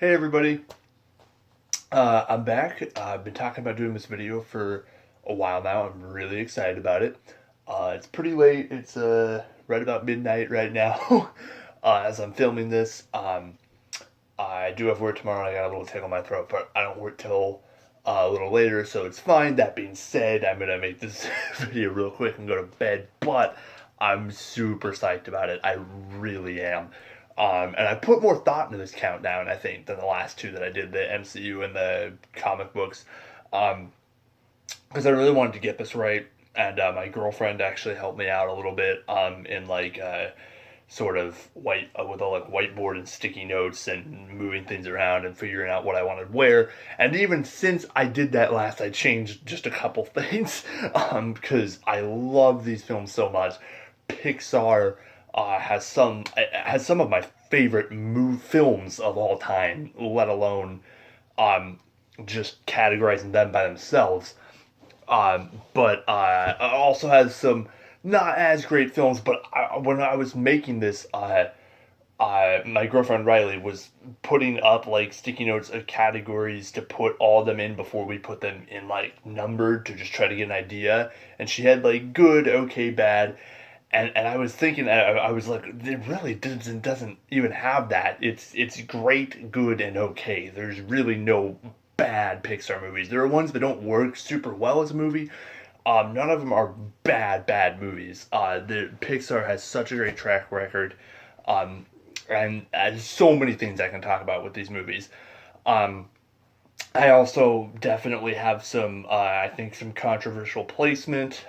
Hey everybody, I'm back. I've been talking about doing this video for a while now. I'm really excited about it. It's pretty late. It's right about midnight right now as I'm filming this. I do have work tomorrow. I got a little tickle in my throat, but I don't work till a little later, so it's fine. That being said, I'm gonna make this video real quick and go to bed. But I'm super psyched about it. I really am. And I put more thought into this countdown, I think, than the last two that I did, the MCU and the comic books, because I really wanted to get this right. And my girlfriend actually helped me out a little bit in like sort of white with a like whiteboard and sticky notes and moving things around and figuring out what I wanted where. And even since I did that last, I changed just a couple things because I love these films so much. Pixar has some of my favorite films of all time, let alone just categorizing them by themselves. But also has some not as great films. But when I was making this, my girlfriend Riley was putting up like sticky notes of categories to put all of them in before we put them in like numbered to just try to get an idea. And she had like good, okay, bad. And I was thinking, I was like, it really doesn't even have that. It's great, good, and okay. There's really no bad Pixar movies. There are ones that don't work super well as a movie. None of them are bad movies. The Pixar has such a great track record, and there's so many things I can talk about with these movies. I also definitely have some, I think, some controversial placement.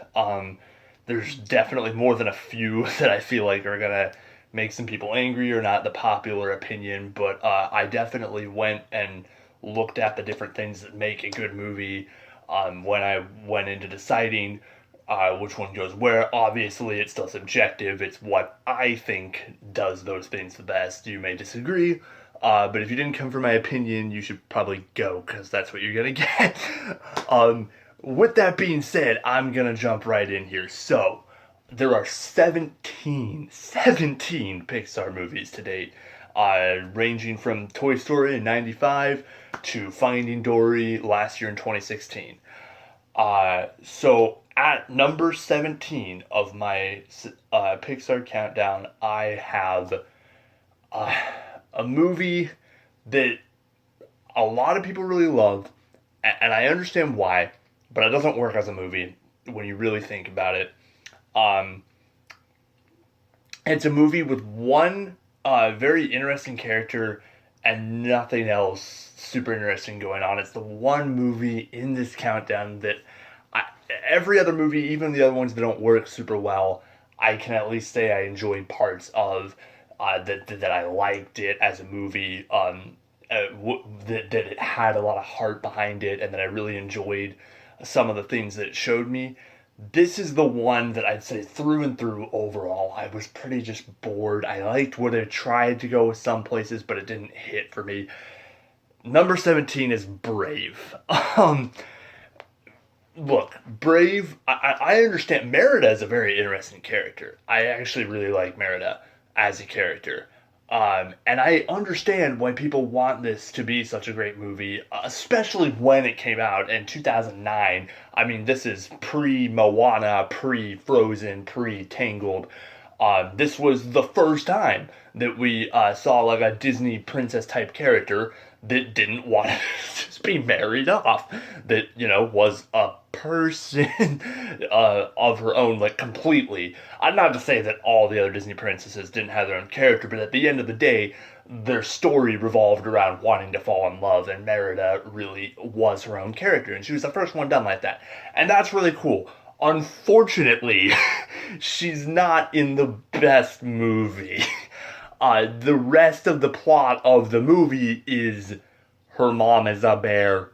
There's definitely more than a few that I feel like are gonna make some people angry or not the popular opinion, but I definitely went and looked at the different things that make a good movie when I went into deciding which one goes where. Obviously, it's still subjective. It's what I think does those things the best. You may disagree, but if you didn't come for my opinion, you should probably go because that's what you're gonna get. With that being said, I'm gonna jump right in here. So, there are 17 Pixar movies to date, ranging from Toy Story in '95 to Finding Dory last year in 2016. So, at number 17 of my Pixar countdown, I have a movie that a lot of people really love, and I understand why, but it doesn't work as a movie when you really think about it. Um, it's a movie with one very interesting character and nothing else super interesting going on. It's the one movie in this countdown that every other movie, even the other ones that don't work super well, I can at least say I enjoyed parts of that I liked it as a movie. That it had a lot of heart behind it, and that I really enjoyed some of the things that it showed me. This is the one that I'd say through and through overall, I was pretty just bored. I liked where they tried to go with some places, but it didn't hit for me. Number 17 is Brave. Look, Brave, I understand Merida is a very interesting character. I actually really like Merida as a character. And I understand why people want this to be such a great movie, especially when it came out in 2009. I mean, this is pre-Moana, pre-Frozen, pre-Tangled. This was the first time that we saw like a Disney princess type character that didn't want to just be married off, that, you know, was a person of her own, like, completely. I'm not to say that all the other Disney princesses didn't have their own character, but at the end of the day, their story revolved around wanting to fall in love, and Merida really was her own character, and she was the first one done like that. And that's really cool. Unfortunately, she's not in the best movie. The rest of the plot of the movie is her mom is a bear,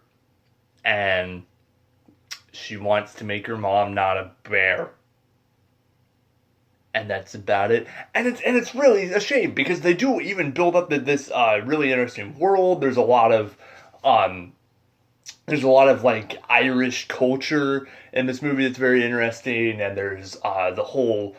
and she wants to make her mom not a bear. And that's about it. And it's really a shame because they do even build up this really interesting world. There's a lot of like Irish culture in this movie that's very interesting, and there's the whole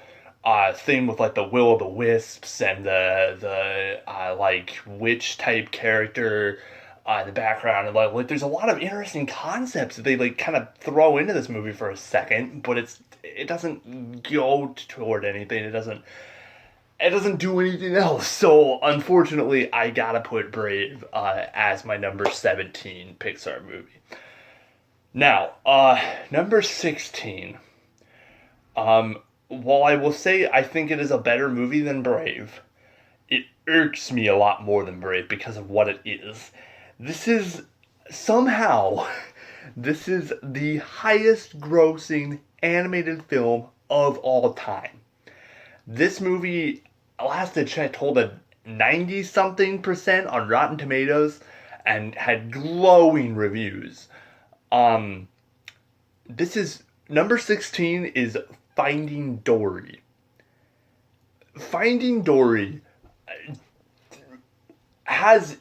thing with like the will o' the wisps and the like witch type character in the background, and like there's a lot of interesting concepts that they like kind of throw into this movie for a second, but it doesn't go toward anything. It doesn't do anything else. So unfortunately, I gotta put Brave as my number 17 Pixar movie. Now, number 16. While I will say I think it is a better movie than Brave, it irks me a lot more than Brave because of what it is. This is somehow this is the highest grossing animated film of all time. This movie, last I checked, told a 90 something percent on Rotten Tomatoes and had glowing reviews. This is number 16 is Finding Dory. Finding Dory has,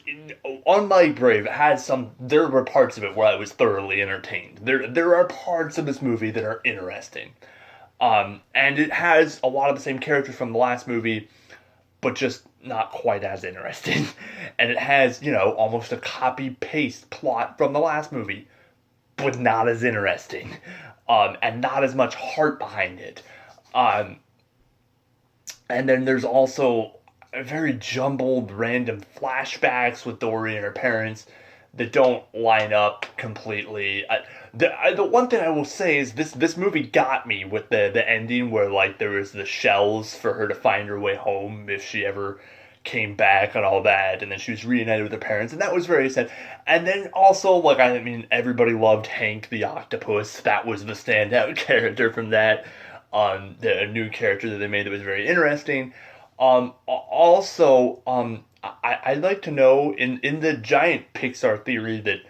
unlike Brave, has some. There were parts of it where I was thoroughly entertained. There are parts of this movie that are interesting, and it has a lot of the same characters from the last movie, but just not quite as interesting. And it has, almost a copy paste plot from the last movie, but not as interesting, and not as much heart behind it. And then there's also very jumbled random flashbacks with Dory and her parents that don't line up completely. The one thing I will say is this movie got me with the ending where like there was the shells for her to find her way home if she ever came back and all that, and then she was reunited with her parents, and that was very sad. And then also, like, I mean, everybody loved Hank the octopus. That was the standout character from that. The new character that they made that was very interesting. Also, I'd like to know, in the giant Pixar theory that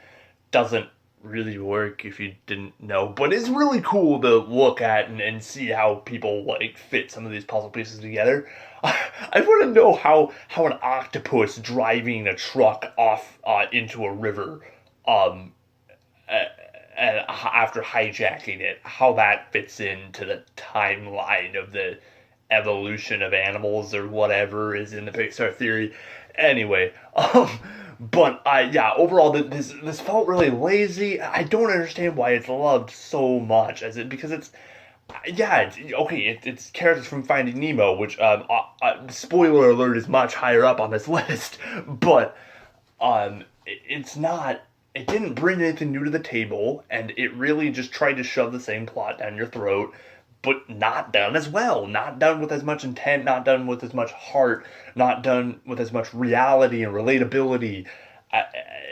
doesn't really work if you didn't know, but it's really cool to look at and see how people like fit some of these puzzle pieces together. I want to know how an octopus driving a truck off into a river, and after hijacking it, how that fits into the timeline of the evolution of animals or whatever is in the Pixar theory. Anyway, but yeah, overall, this felt really lazy. I don't understand why it's loved so much because it's okay. It's characters from Finding Nemo, which spoiler alert is much higher up on this list, but it's not. It didn't bring anything new to the table, and it really just tried to shove the same plot down your throat, but not done as well. Not done with as much intent, not done with as much heart, not done with as much reality and relatability.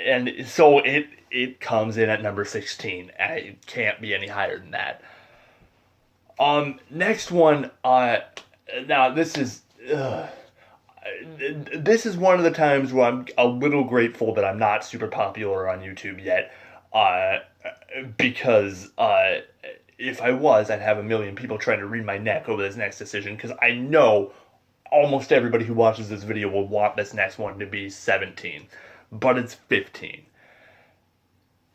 And so it comes in at number 16. It can't be any higher than that. Next one, now this is one of the times where I'm a little grateful that I'm not super popular on YouTube yet, because if I was, I'd have a million people trying to read my neck over this next decision, because I know almost everybody who watches this video will want this next one to be 17, but it's 15.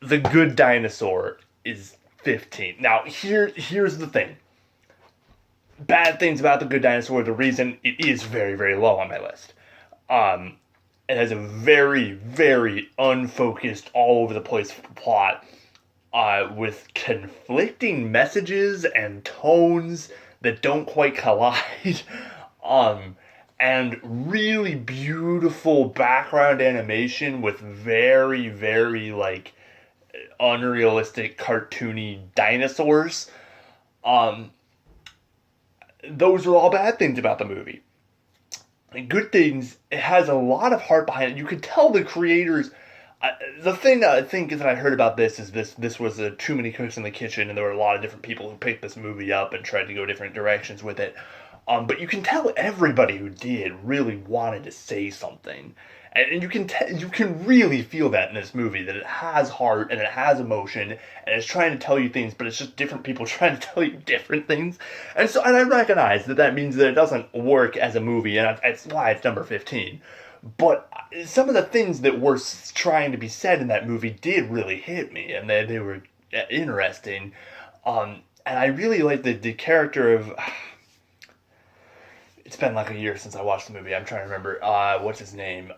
The Good Dinosaur is 15. Now, here's the thing. Bad things about The Good Dinosaur, the reason it is very, very low on my list. It has a very, very unfocused, all over the place plot, with conflicting messages and tones that don't quite collide, and really beautiful background animation with very, very, like, unrealistic, cartoony dinosaurs. Those are all bad things about the movie. And good things, it has a lot of heart behind it. You could tell the creators. The thing that I think that I heard about this is this was too many cooks in the kitchen, and there were a lot of different people who picked this movie up and tried to go different directions with it. But you can tell everybody who did really wanted to say something, and you can really feel that in this movie, that it has heart and it has emotion and it's trying to tell you things, but it's just different people trying to tell you different things. And I recognize that means that it doesn't work as a movie, and that's why it's number 15. But some of the things that were trying to be said in that movie did really hit me, and they were interesting. And I really like the character of. it's been like a year since I watched the movie. I'm trying to remember. What's his name?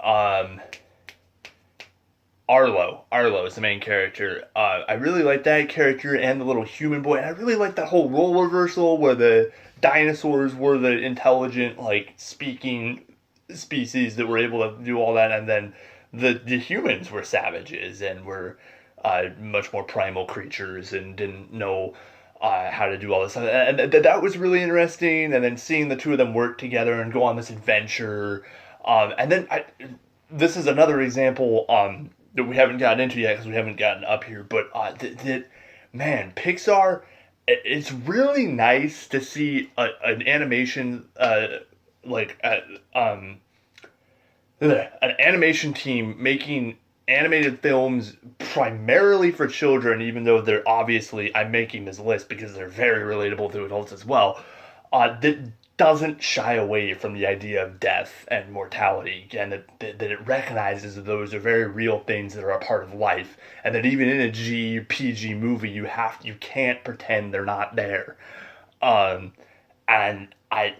Arlo. Arlo is the main character. I really like that character and the little human boy. And I really like that whole role reversal where the dinosaurs were the intelligent, like, speaking species that were able to do all that, and then the humans were savages and were much more primal creatures and didn't know how to do all this. And that was really interesting. And then seeing the two of them work together and go on this adventure. And then this is another example that we haven't gotten into yet because we haven't gotten up here. But man, Pixar, it's really nice to see an animation an animation team making animated films primarily for children, even though they're obviously, I'm making this list because they're very relatable to adults as well, that doesn't shy away from the idea of death and mortality, and that it recognizes that those are very real things that are a part of life, and that even in a PG movie, you can't pretend they're not there. And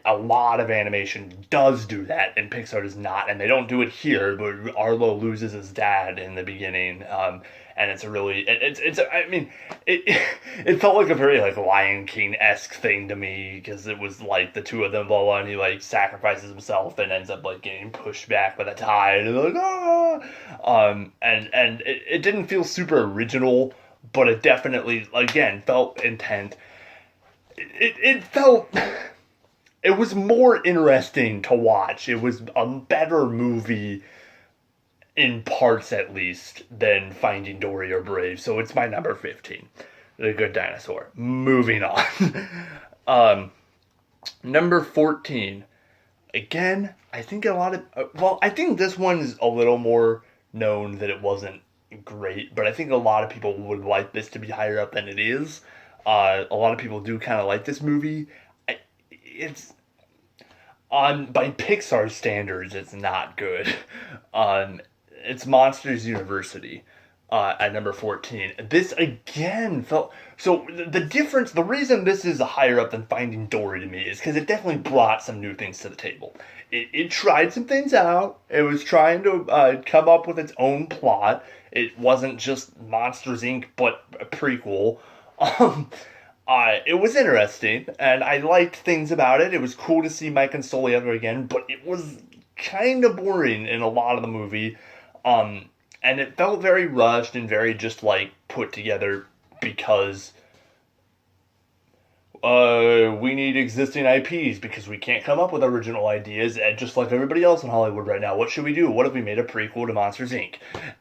a lot of animation does do that, and Pixar does not, and they don't do it here. But Arlo loses his dad in the beginning, and it's a really, I mean, it felt like a very like Lion King-esque thing to me, because it was like the two of them, blah blah, and he like sacrifices himself and ends up like getting pushed back by the tide, and like and it didn't feel super original, but it definitely again felt intent. It felt. It was more interesting to watch. It was a better movie, in parts at least, than Finding Dory or Brave. So it's my number 15. The Good Dinosaur. Moving on. Number 14. Again, I think I think this one's a little more known that it wasn't great, but I think a lot of people would like this to be higher up than it is. A lot of people do kind of like this movie. It's by Pixar standards, it's not good. It's Monsters University at number 14. This again felt so. The difference, the reason this is higher up than Finding Dory to me is because it definitely brought some new things to the table. It tried some things out. It was trying to come up with its own plot. It wasn't just Monsters Inc., but a prequel. It was interesting, and I liked things about it. It was cool to see Mike and Sully ever again, but it was kind of boring in a lot of the movie. And it felt very rushed and very just, like, put together because we need existing IPs because we can't come up with original ideas, and just like everybody else in Hollywood right now, what should we do? What if we made a prequel to Monsters, Inc.?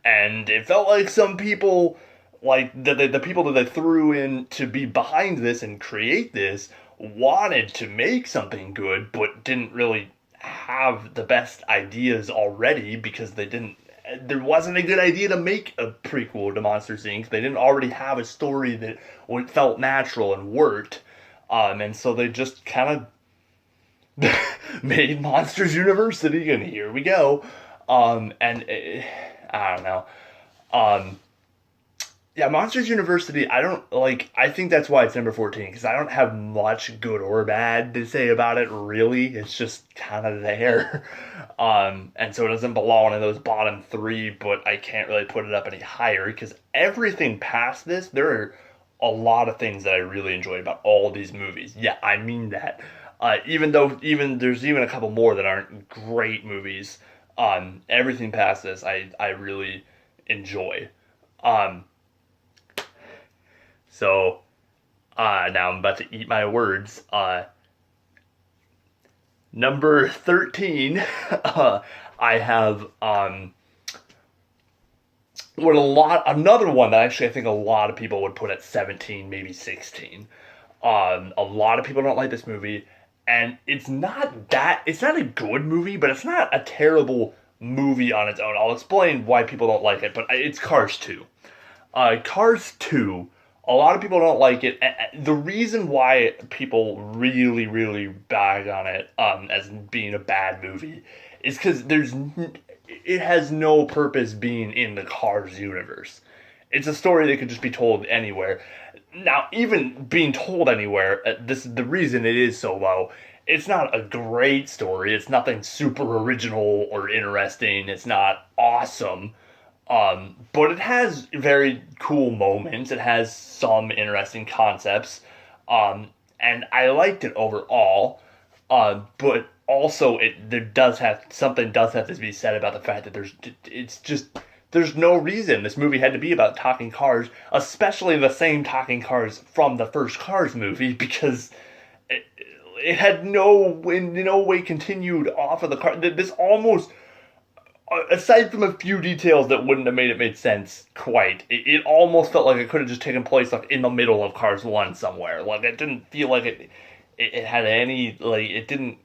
And it felt like some people... like, the people that they threw in to be behind this and create this wanted to make something good, but didn't really have the best ideas already because there wasn't a good idea to make a prequel to Monsters, Inc. They didn't already have a story that felt natural and worked. And so they just kind of made Monsters University, and here we go. I don't know. Yeah, Monsters University, I think that's why it's number 14, because I don't have much good or bad to say about it, really. It's just kind of there. And so it doesn't belong in those bottom three, but I can't really put it up any higher, because everything past this, there are a lot of things that I really enjoyed about all these movies. Yeah, I mean that. There's even a couple more that aren't great movies. Everything past this, I really enjoy. So, now I'm about to eat my words. Number 13, I have, another one that actually I think a lot of people would put at 17, maybe 16. A lot of people don't like this movie, and it's not a good movie, but it's not a terrible movie on its own. I'll explain why people don't like it, but it's Cars 2. Cars 2, a lot of people don't like it. The reason why people really, really bag on it as being a bad movie is because it has no purpose being in the Cars universe. It's a story that could just be told anywhere. Now, even being told anywhere, the reason it is so low it's not a great story. It's nothing super original or interesting. It's not awesome. But it has very cool moments. It has some interesting concepts. And I liked it overall. But also something does have to be said about the fact that there's no reason this movie had to be about talking cars, especially the same talking cars from the first Cars movie, because it had in no way continued off of the car. This almost, aside from a few details that wouldn't have made sense quite, it almost felt like it could have just taken place like in the middle of Cars 1 somewhere. Like it didn't feel like it had any, like it didn't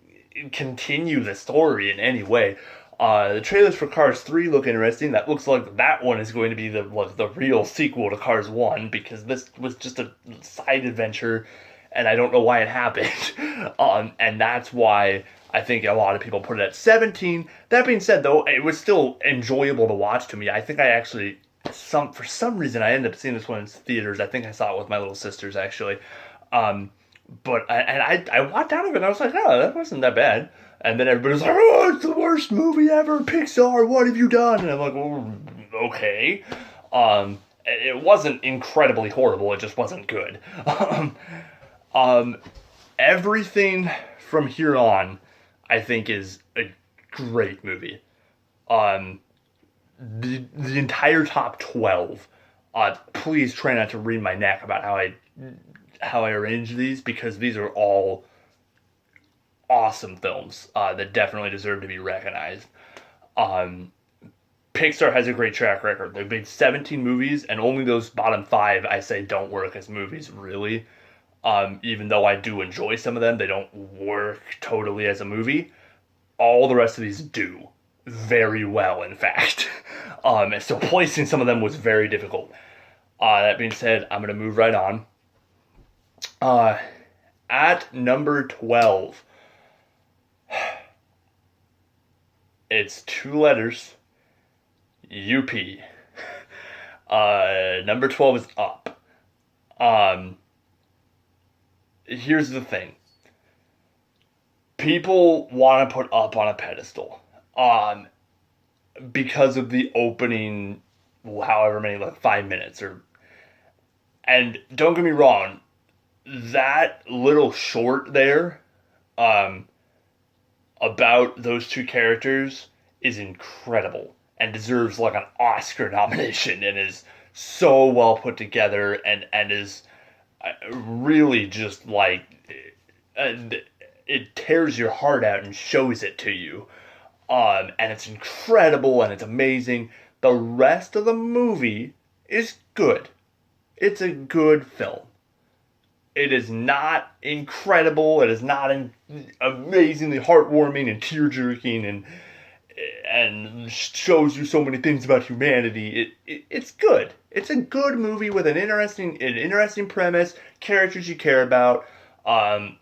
continue the story in any way. The trailers for Cars 3 look interesting. That looks like that one is going to be the real sequel to Cars 1, because this was just a side adventure and I don't know why it happened. And that's why I think a lot of people put it at 17. That being said, though, it was still enjoyable to watch to me. I think I actually, for some reason, I ended up seeing this one in theaters. I think I saw it with my little sisters, actually. I walked out of it and I was like, oh, that wasn't that bad. And then everybody was like, oh, it's the worst movie ever. Pixar, what have you done? And I'm like, well, okay. It wasn't incredibly horrible. It just wasn't good. Everything from here on, I think, is a great movie. The entire top 12. Please try not to read my neck about how I arranged these, because these are all awesome films that definitely deserve to be recognized. Pixar has a great track record. They've made 17 movies, and only those bottom 5 I say don't work as movies, really. Even though I do enjoy some of them, they don't work totally as a movie. All the rest of these do very well, in fact. And so placing some of them was very difficult. That being said, I'm going to move right on. At number 12, it's 2 letters, UP. Number 12 is Up. Here's the thing. People want to put Up on a pedestal. Because of the opening, however many, like 5 minutes and don't get me wrong, that little short there, about those 2 characters is incredible and deserves like an Oscar nomination, and is so well put together, and is really just like, it tears your heart out and shows it to you. And it's incredible and it's amazing. The rest of the movie is good. It's a good film. It is not incredible. It is not amazingly heartwarming and tear-jerking and shows you so many things about humanity. It's good. It's a good movie with an interesting premise, characters you care about, kind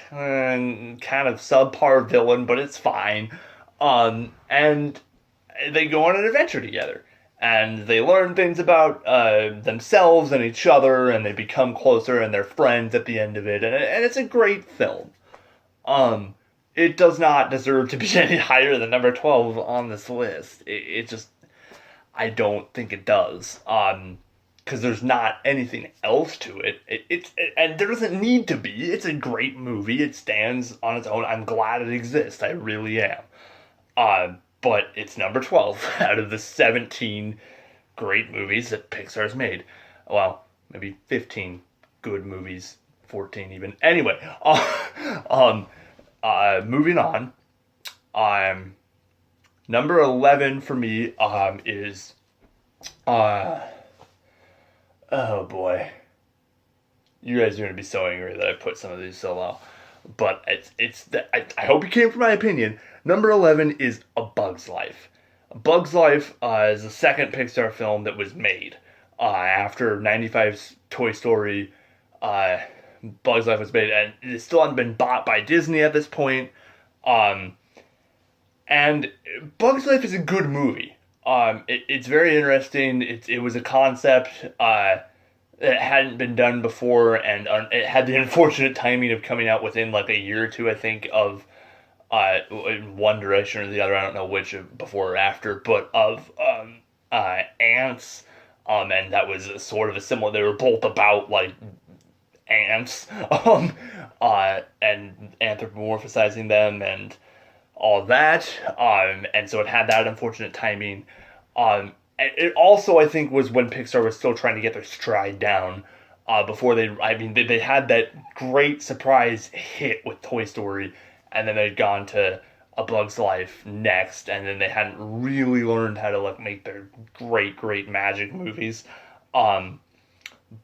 of subpar villain, but it's fine. And they go on an adventure together, and they learn things about themselves and each other, and they become closer, and they're friends at the end of it, and it's a great film. It does not deserve to be any higher than number 12 on this list. It just, I don't think it does. Because there's not anything else to it. And there doesn't need to be. It's a great movie. It stands on its own. I'm glad it exists. I really am. But it's number 12 out of the 17 great movies that Pixar's made. Well, maybe 15 good movies, 14 even. Anyway, moving on. Number 11 for me is oh boy. You guys are going to be so angry that I put some of these so low. But I hope you came for my opinion. Number 11 is A Bug's Life. A Bug's Life is the second Pixar film that was made. After 95's Toy Story, Bug's Life was made, and it still hasn't been bought by Disney at this point. And Bug's Life is a good movie. It's very interesting. It was a concept It hadn't been done before, and it had the unfortunate timing of coming out within like a year or two, I think, of in one direction or the other. I don't know which, before or after, but of ants. And that was sort of a similar. They were both about like ants, and anthropomorphizing them and all that. And so it had that unfortunate timing. It also, I think, was when Pixar was still trying to get their stride down. Before they had that great surprise hit with Toy Story, and then they'd gone to A Bug's Life next, and then they hadn't really learned how to like make their great magic movies. Um,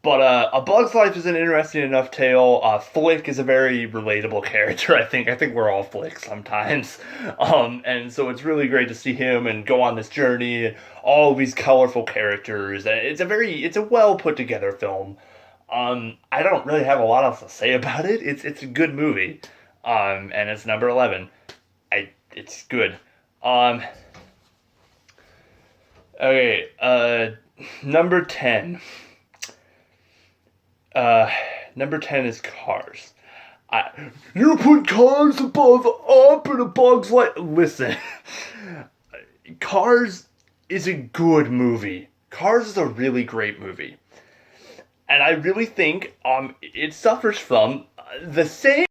but A Bug's Life is an interesting enough tale. Flick is a very relatable character. I think we're all Flick sometimes, and so it's really great to see him and go on this journey and all of these colorful characters. And it's a well put together film. I don't really have a lot else to say about it. It's a good movie, and it's number 11. It's good. Okay. Number 10. Number 10 is Cars. You put Cars above Up and A Bug's Life. Listen, Cars is a good movie. Cars is a really great movie. And I really think it suffers from the same